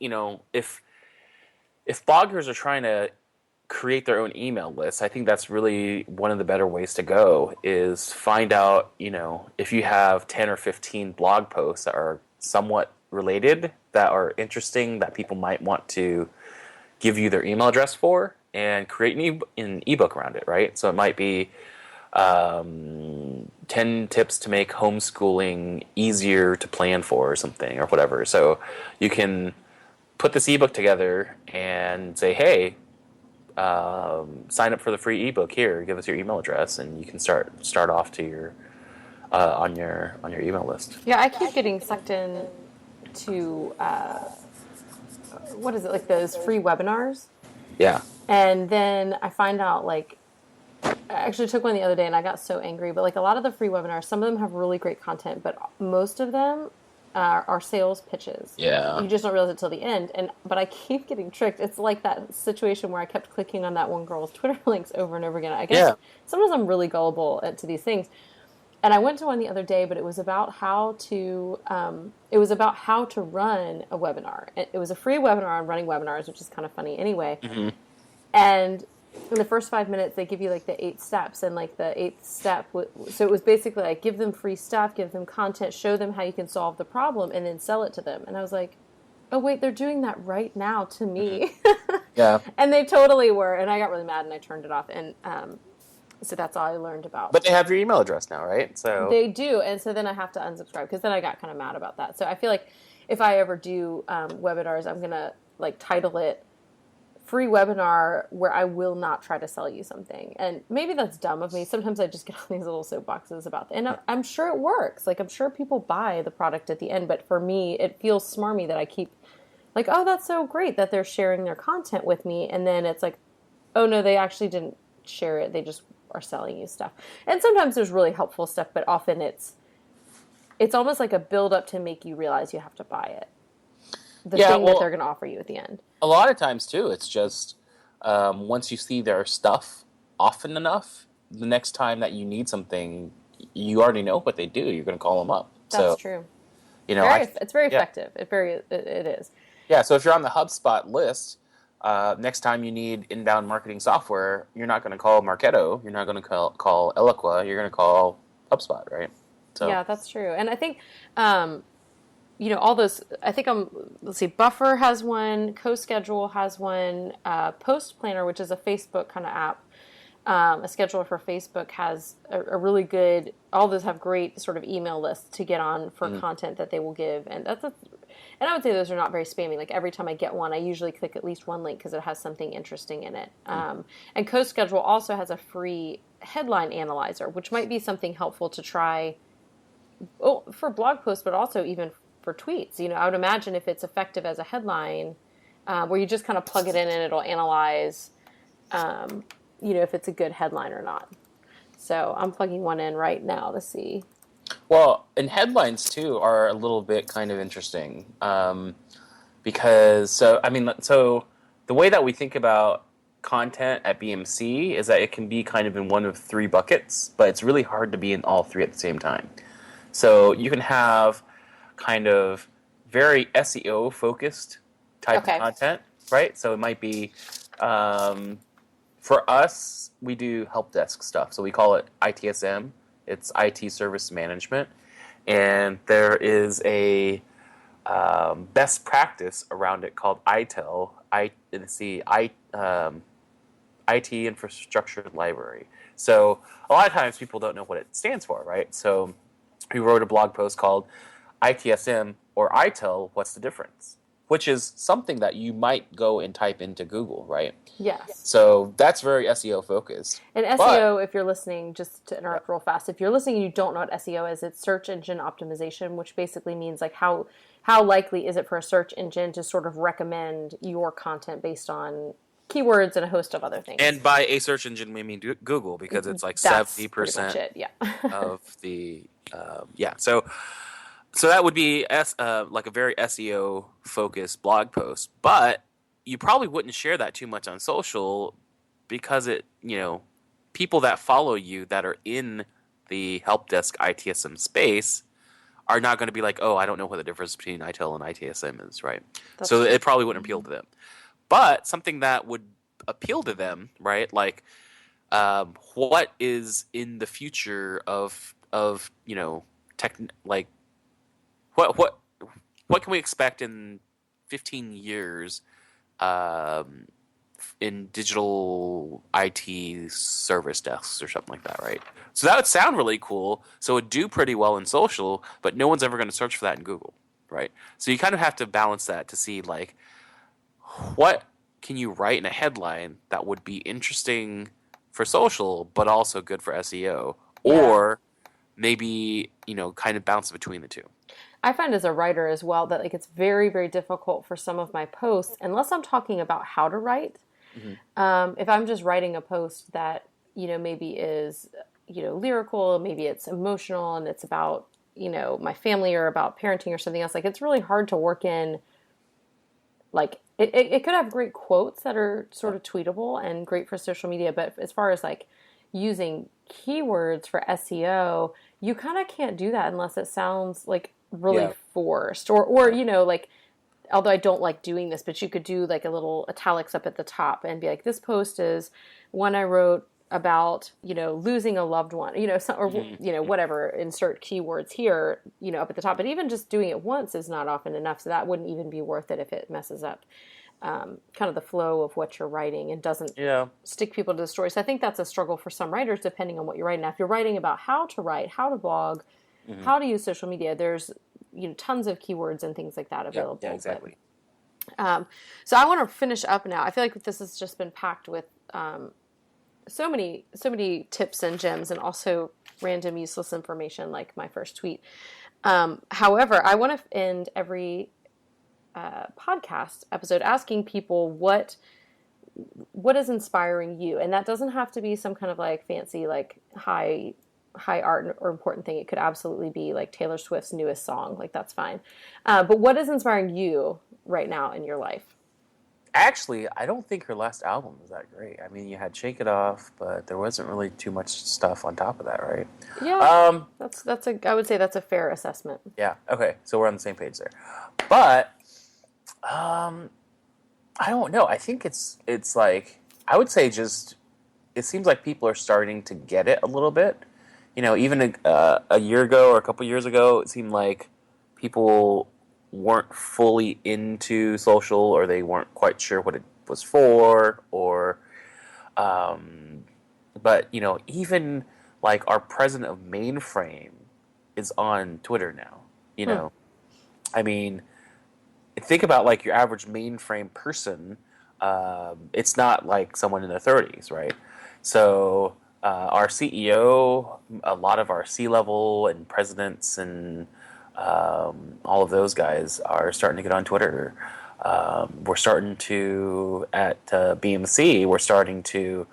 if bloggers are trying to create their own email list, I think that's really one of the better ways to go, is find out, if you have 10 or 15 blog posts that are somewhat related, that are interesting, that people might want to give you their email address for, and create an ebook around it, right? So it might be 10 tips to make homeschooling easier to plan for, or something, or whatever. So you can put this ebook together and say, hey, sign up for the free ebook here, give us your email address, and you can start off to your on your email list. yeah, I keep getting sucked in to what is it, like those free webinars, Yeah. and then I find out like I actually took one the other day and I got so angry. But like a lot of the free webinars, some of them have really great content, but most of them are sales pitches. Yeah. You just don't realize it till the end. But I keep getting tricked. It's like that situation where I kept clicking on that one girl's Twitter links over and over again. I guess sometimes I'm really gullible to these things. And I went to one the other day, but it was about how to run a webinar. It was a free webinar on running webinars, which is kind of funny anyway. Mm-hmm. And in the first 5 minutes, they give you like the 8 steps, and like the 8th step. So it was basically like give them free stuff, give them content, show them how you can solve the problem, and then sell it to them. And I was like, oh wait, they're doing that right now to me. Yeah. And they totally were, and I got really mad and I turned it off. And so that's all I learned about. But they have your email address now, right? So they do, and so then I have to unsubscribe, because then I got kind of mad about that. So I feel like if I ever do webinars, I'm gonna like title it free webinar where I will not try to sell you something. And maybe that's dumb of me. Sometimes I just get on these little soapboxes about it. And I'm sure it works. Like, I'm sure people buy the product at the end. But for me, it feels smarmy that I keep like, oh, that's so great that they're sharing their content with me. And then it's like, oh, no, they actually didn't share it. They just are selling you stuff. And sometimes there's really helpful stuff, but often it's almost like a build up to make you realize you have to buy it. The thing that they're going to offer you at the end. A lot of times, too, it's just once you see their stuff often enough, the next time that you need something, you already know what they do. You're going to call them up. That's true. It's very effective. It is. Yeah, so if you're on the HubSpot list, next time you need inbound marketing software, you're not going to call Marketo. You're not going to call Eloqua. You're going to call HubSpot, right? So yeah, that's true. And I think... all those, I think let's see, Buffer has one, CoSchedule has one, Post Planner, which is a Facebook kind of app, A scheduler for Facebook has a really good, all those have great sort of email lists to get on for content that they will give. And and I would say those are not very spammy. Like every time I get one, I usually click at least one link because it has something interesting in it. And CoSchedule also has a free headline analyzer, which might be something helpful to try for blog posts, but also even for tweets. I would imagine if it's effective as a headline, where you just kind of plug it in and it'll analyze, if it's a good headline or not. So I'm plugging one in right now to see. Well, and headlines too are a little bit kind of interesting, because so the way that we think about content at BMC is that it can be kind of in one of three buckets, but it's really hard to be in all three at the same time. So you can have kind of very SEO focused type of content, right? So it might be, for us, we do help desk stuff. So we call it ITSM. It's IT Service Management. And there is a best practice around it called ITIL. IT Infrastructure Library. So a lot of times people don't know what it stands for, right? So we wrote a blog post called ITSM or ITIL, what's the difference? Which is something that you might go and type into Google, right? Yes. So that's very SEO focused. And SEO, if you're listening, just to interrupt real fast, if you're listening and you don't know what SEO is, it's search engine optimization, which basically means like how likely is it for a search engine to sort of recommend your content based on keywords and a host of other things. And by a search engine, we mean Google, because it's like 70% of the So that would be like a very SEO focused blog post, but you probably wouldn't share that too much on social because people that follow you that are in the help desk ITSM space are not going to be like, oh, I don't know what the difference between ITIL and ITSM is, right? So it probably wouldn't appeal to them. But something that would appeal to them, right? Like, what is in the future of tech, like what can we expect in 15 years in digital IT service desks or something like that, right? So that would sound really cool. So it would do pretty well in social, but no one's ever going to search for that in Google, right? So you kind of have to balance that to see like what can you write in a headline that would be interesting for social, but also good for SEO, or maybe kind of bounce between the two. I find as a writer as well that like it's very, very difficult for some of my posts, unless I'm talking about how to write. Mm-hmm. If I'm just writing a post that, maybe is, lyrical, maybe it's emotional and it's about, my family or about parenting or something else, like it's really hard to work in, like, it could have great quotes that are sort of tweetable and great for social media, but as far as like using keywords for SEO, you kind of can't do that unless it sounds like really forced or like, although I don't like doing this, but you could do like a little italics up at the top and be like, this post is one I wrote about, losing a loved one, whatever, insert keywords here, up at the top. But even just doing it once is not often enough. So that wouldn't even be worth it if it messes up kind of the flow of what you're writing and doesn't stick people to the story. So I think that's a struggle for some writers, depending on what you're writing. Now, if you're writing about how to write, how to blog, how to use social media, there's tons of keywords and things like that available. Yeah, exactly. So I want to finish up now. I feel like this has just been packed with so many tips and gems, and also random useless information like my first tweet. However, I want to end every podcast episode asking people what is inspiring you, and that doesn't have to be some kind of like fancy like high art or important thing. It could absolutely be like Taylor Swift's newest song, like that's fine. But what is inspiring you right now in your life? Actually, I don't think her last album was that great. I mean, you had Shake It Off, but there wasn't really too much stuff on top of that, right? Yeah, I would say that's a fair assessment. Yeah, okay, so we're on the same page there. But I don't know. I think it's like, I would say just, it seems like people are starting to get it a little bit. Even a year ago or a couple years ago, it seemed like people weren't fully into social, or they weren't quite sure what it was for, or But, even like our president of mainframe is on Twitter now. You Hmm. know, I mean, think about like your average mainframe person. It's not like someone in their 30s, right? So our CEO, a lot of our C-level and presidents and all of those guys are starting to get on Twitter. We're starting to, at BMC, we're starting to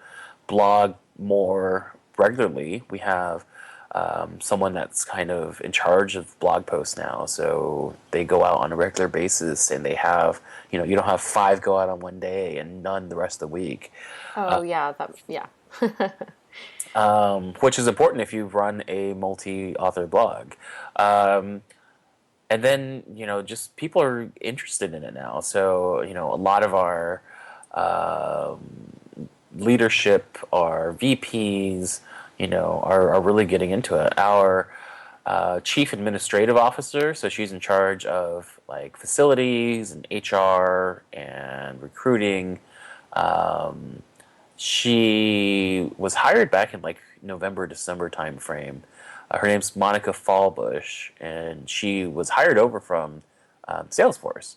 blog more regularly. We have someone that's kind of in charge of blog posts now. So they go out on a regular basis, and they have, you don't have 5 go out on one day and none the rest of the week, Oh yeah, yeah. which is important if you run a multi-author blog. And then, just people are interested in it now. So, a lot of our leadership, our VPs, are really getting into it. Our chief administrative officer, so she's in charge of like facilities and HR and recruiting. Um, she was hired back in like November, December timeframe. Her name's Monica Fallbush, and she was hired over from Salesforce.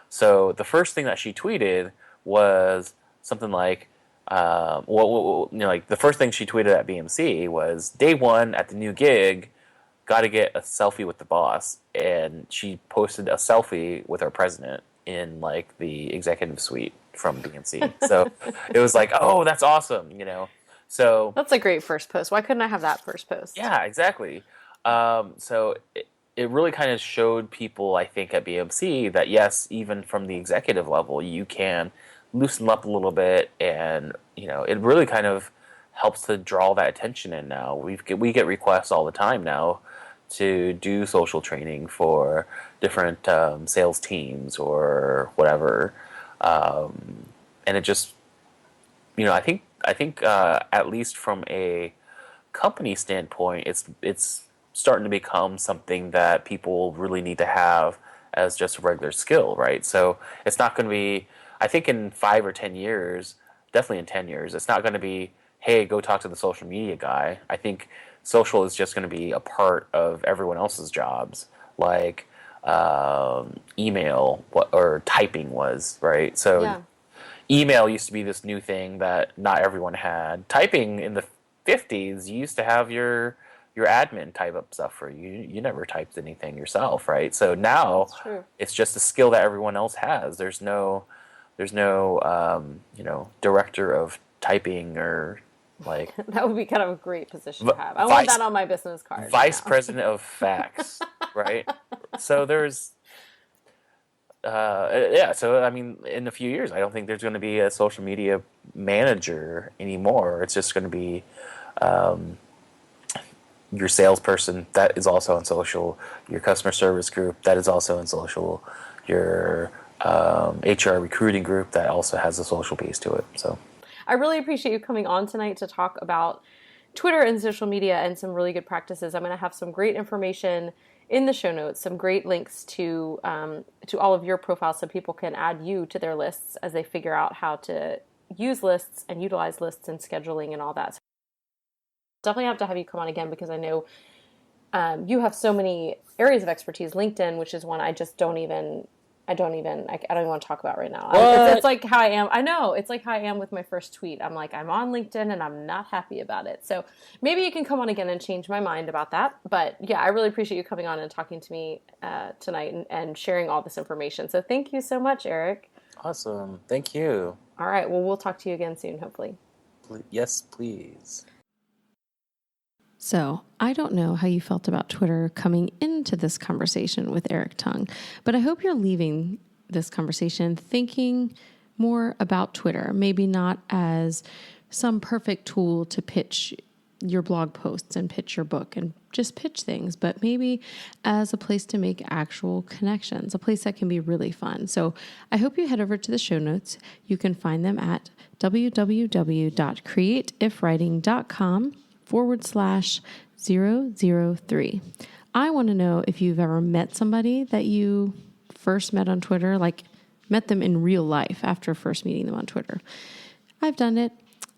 So the first thing that she tweeted was something like, like the first thing she tweeted at BMC was day one at the new gig, got to get a selfie with the boss, and she posted a selfie with our president in like the executive suite from BMC. So it was like, oh, that's awesome. So That's a great first post. Why couldn't I have that first post? yeah, exactly. So it really kind of showed people, I think, at BMC that yes, even from the executive level, you can loosen up a little bit, and it really kind of helps to draw that attention in. Now we get requests all the time now to do social training for different sales teams or whatever, and it just I think at least from a company standpoint, it's starting to become something that people really need to have as just a regular skill, right? So it's not going to be, I think in 5 or 10 years, definitely in 10 years, it's not going to be, hey, go talk to the social media guy. I think social is just going to be a part of everyone else's jobs, like email or typing was, right? So Yeah. email used to be this new thing that not everyone had. Typing in the 50s, you used to have your admin type up stuff for you. You never typed anything yourself, right? So now That's true. it's just a skill that everyone else has. There's no director of typing or like That would be kind of a great position to have. I want vice that on my business card right vice now. president of fax, right? So there's yeah, so I mean, in a few years, I don't think there's going to be a social media manager anymore. It's just going to be your salesperson that is also on social, your customer service group that is also on social, your HR recruiting group that also has a social piece to it. So I really appreciate you coming on tonight to talk about Twitter and social media and some really good practices. I'm going to have some great information in the show notes, some great links to all of your profiles so people can add you to their lists as they figure out how to use lists and utilize lists and scheduling and all that. So definitely have to have you come on again because I know you have so many areas of expertise. LinkedIn, which is one I just I don't even want to talk about right now. It's like how I am. I know it's like how I am with my first tweet. I'm like, I'm on LinkedIn and I'm not happy about it. So maybe you can come on again and change my mind about that. But yeah, I really appreciate you coming on and talking to me tonight and sharing all this information. So thank you so much, Eric. awesome. Thank you. All right. Well, we'll talk to you again soon, hopefully. Yes, please. So, I don't know how you felt about Twitter coming into this conversation with Eric Tung, but I hope you're leaving this conversation thinking more about Twitter, maybe not as some perfect tool to pitch your blog posts and pitch your book and just pitch things, but maybe as a place to make actual connections, a place that can be really fun. So I hope you head over to the show notes. You can find them at www.createifwriting.com/003. I want to know if you've ever met somebody that you first met on Twitter, like met them in real life after first meeting them on Twitter. I've done it.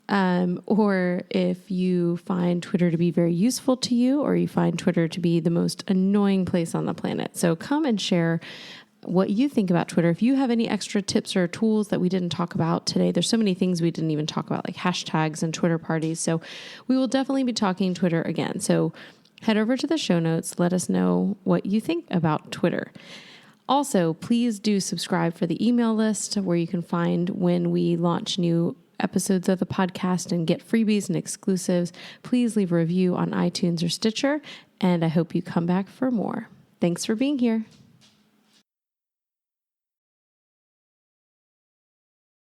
or if you find Twitter to be very useful to you, or you find Twitter to be the most annoying place on the planet. So come and share what you think about Twitter. If you have any extra tips or tools that we didn't talk about today, there's so many things we didn't even talk about, like hashtags and Twitter parties. So we will definitely be talking Twitter again. So head over to the show notes. Let us know what you think about Twitter. Also, please do subscribe for the email list where you can find when we launch new episodes of the podcast and get freebies and exclusives. Please leave a review on iTunes or Stitcher, and I hope you come back for more. Thanks for being here.